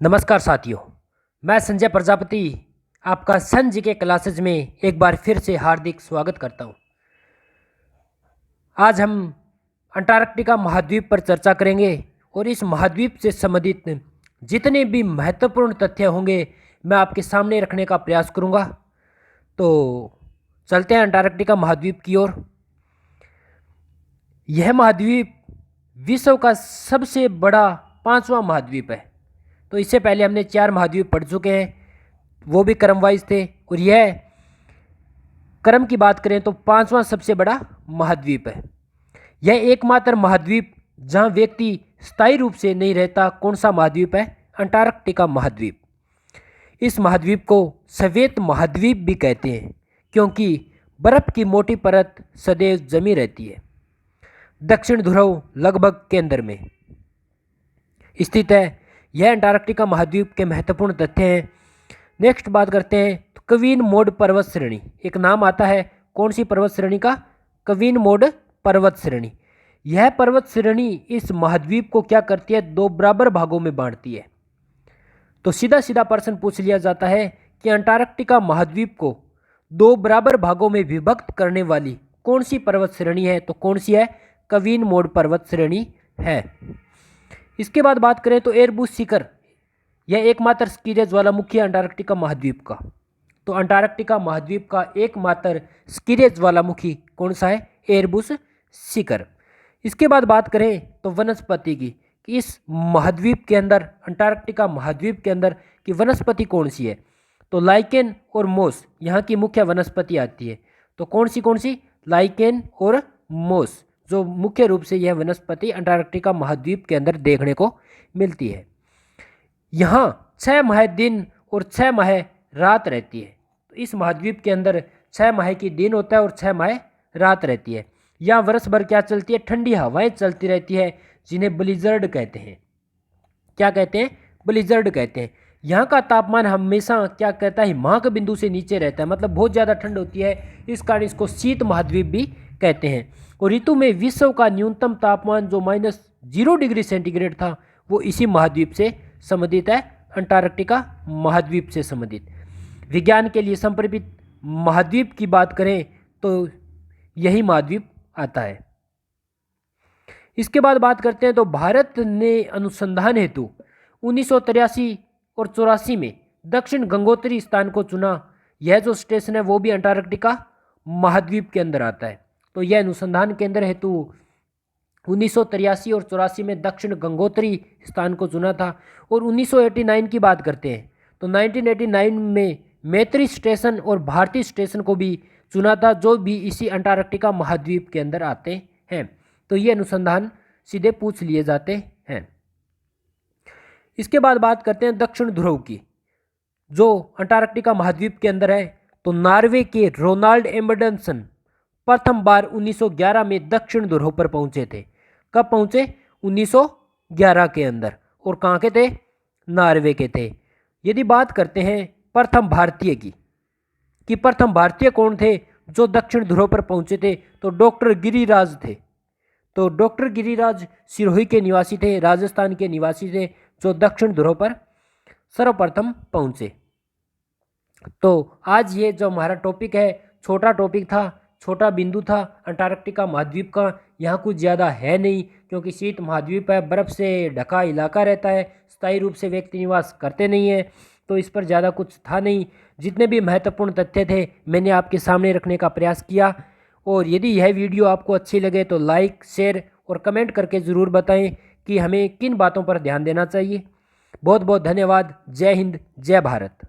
नमस्कार साथियों, मैं संजय प्रजापति आपका सन जी के क्लासेज में एक बार फिर से हार्दिक स्वागत करता हूं। आज हम अंटार्कटिका महाद्वीप पर चर्चा करेंगे और इस महाद्वीप से संबंधित जितने भी महत्वपूर्ण तथ्य होंगे मैं आपके सामने रखने का प्रयास करूंगा। तो चलते हैं अंटार्कटिका महाद्वीप की ओर। यह महाद्वीप विश्व का सबसे बड़ा 5वां महाद्वीप है। तो इससे पहले हमने 4 महाद्वीप पढ़ चुके हैं, वो भी क्रम वाइज थे, और यह क्रम की बात करें तो 5वां सबसे बड़ा महाद्वीप है। यह एकमात्र महाद्वीप जहां व्यक्ति स्थायी रूप से नहीं रहता। कौन सा महाद्वीप है? अंटार्कटिका महाद्वीप। इस महाद्वीप को श्वेत महाद्वीप भी कहते हैं क्योंकि बर्फ की मोटी परत सदैव जमी रहती है। दक्षिण ध्रुव लगभग केंद्र में स्थित है। यह अंटार्कटिका महाद्वीप के महत्वपूर्ण तथ्य हैं। नेक्स्ट बात करते हैं तो क्वीन-मोड पर्वत श्रेणी। एक नाम आता है, कौन सी पर्वत श्रेणी का? क्वीन-मोड पर्वत श्रेणी। यह पर्वत श्रेणी इस महाद्वीप को क्या करती है? 2 बराबर भागों में बांटती है। तो सीधा सीधा प्रश्न पूछ लिया जाता है कि अंटार्कटिका महाद्वीप को 2 बराबर भागों में विभक्त करने वाली कौन सी पर्वत श्रेणी है? तो कौन सी है? क्वीन-मोड पर्वत श्रेणी है। इसके बाद बात करें तो एयरबस शिखर, यह एकमात्र सक्रिय ज्वालामुखी है अंटार्कटिका महाद्वीप का। तो अंटार्कटिका महाद्वीप का एकमात्र सक्रिय ज्वालामुखी कौन सा है? एयरबस शिखर। इसके बाद बात करें तो वनस्पति की, कि इस महाद्वीप के अंदर, अंटार्कटिका महाद्वीप के अंदर की वनस्पति कौन सी है? तो लाइकेन और मोस यहाँ की मुख्य वनस्पति आती है। तो कौन सी? लाइकेन और मोस, जो मुख्य रूप से यह वनस्पति अंटार्कटिका महाद्वीप के अंदर देखने को मिलती है। यहाँ 6 माह दिन और 6 माह रात रहती है। तो इस महाद्वीप के अंदर 6 माह की दिन होता है और 6 माह रात रहती है। यहाँ वर्ष भर क्या चलती है? ठंडी हवाएं चलती रहती है, जिन्हें ब्लिजर्ड कहते हैं। क्या कहते हैं? ब्लिजर्ड कहते हैं। यहाँ का तापमान हमेशा क्या कहता है? हिमांक बिंदु से नीचे रहता है, मतलब बहुत ज़्यादा ठंड होती है। इस कारण इसको शीत महाद्वीप भी कहते हैं। और ऋतु में विश्व का न्यूनतम तापमान जो -0 डिग्री सेंटीग्रेड था, वो इसी महाद्वीप से संबंधित है, अंटार्कटिका महाद्वीप से संबंधित। विज्ञान के लिए समर्पित महाद्वीप की बात करें तो यही महाद्वीप आता है। इसके बाद बात करते हैं तो भारत ने अनुसंधान हेतु 1983 और 84 में दक्षिण गंगोत्री स्थान को चुना। यह जो स्टेशन है वो भी अंटार्कटिका महाद्वीप के अंदर आता है। तो यह अनुसंधान केंद्र हेतु 1983 और 84 में दक्षिण गंगोत्री स्थान को चुना था। और 1989 की बात करते हैं तो 1989 में मैत्री स्टेशन और भारती स्टेशन को भी चुना था, जो भी इसी अंटार्कटिका महाद्वीप के अंदर आते हैं। तो ये अनुसंधान सीधे पूछ लिए जाते हैं। इसके बाद बात करते हैं दक्षिण ध्रुव की, जो अंटार्कटिका महाद्वीप के अंदर है। तो नॉर्वे के रोनाल्ड एम्बर्डसन प्रथम बार 1911 में दक्षिण ध्रुव पर पहुंचे थे। कब पहुंचे? 1911 के अंदर। और कहाँ के थे? नॉर्वे के थे। यदि बात करते हैं प्रथम भारतीय की, कि प्रथम भारतीय कौन थे जो दक्षिण ध्रुव पर पहुंचे थे? तो डॉक्टर गिरिराज थे। तो डॉक्टर गिरिराज सिरोही के निवासी थे, राजस्थान के निवासी थे, जो दक्षिण ध्रुव पर सर्वप्रथम पहुंचे। तो आज ये जो हमारा टॉपिक है, छोटा टॉपिक था, छोटा बिंदु था अंटार्कटिका महाद्वीप का। यहाँ कुछ ज़्यादा है नहीं, क्योंकि शीत महाद्वीप है, बर्फ़ से ढका इलाका रहता है, स्थायी रूप से व्यक्ति निवास करते नहीं है। तो इस पर ज़्यादा कुछ था नहीं। जितने भी महत्वपूर्ण तथ्य थे मैंने आपके सामने रखने का प्रयास किया। और यदि यह वीडियो आपको अच्छी लगे तो लाइक, शेयर और कमेंट करके ज़रूर बताएं कि हमें किन बातों पर ध्यान देना चाहिए। बहुत बहुत धन्यवाद। जय हिंद, जय भारत।